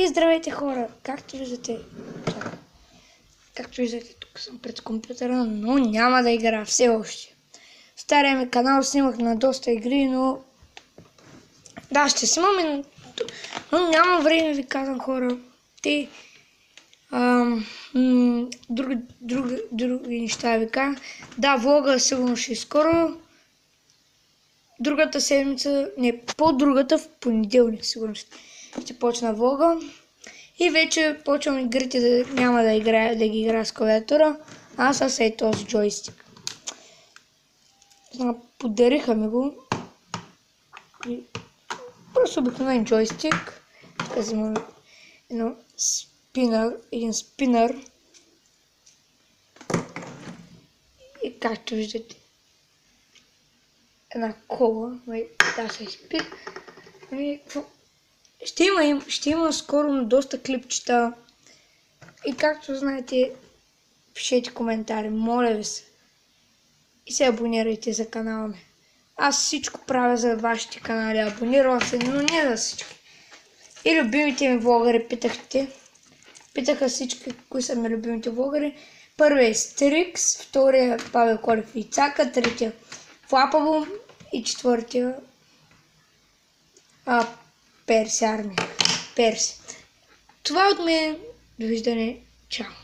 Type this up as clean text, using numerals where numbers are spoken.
И здравейте хора! Както виждате, тук съм пред компютъра, но няма да игра все още. В стария ми канал снимах на доста игри, но... Да, ще снимам, но няма време, ви казвам хора. Те... други неща ви кажа. Да, влога сигурно ще скоро. Другата седмица, не, по-другата в понеделник сигурно ще почна влога. И вече почвам игрите няма да ги играя с клавиатура, а с този джойстик. Подариха ми го. Просто обикновен джойстик. Така взимам един спинър. И както виждате, една кола. Да, се изпи. Ще има скоро доста клипчета. И както знаете, пишете коментари, моля ви се. И се абонирайте за канала ми. Аз всичко правя за вашите канали. Абонирам се, но не за всички. И любимите ми влогари питаха всички, кои са ми любимите влогари. Първият е Стрикс, втория Павел Колев и Цака, третия Флапабум и четвъртия Перси. Това от мен. Довиждане. Чао.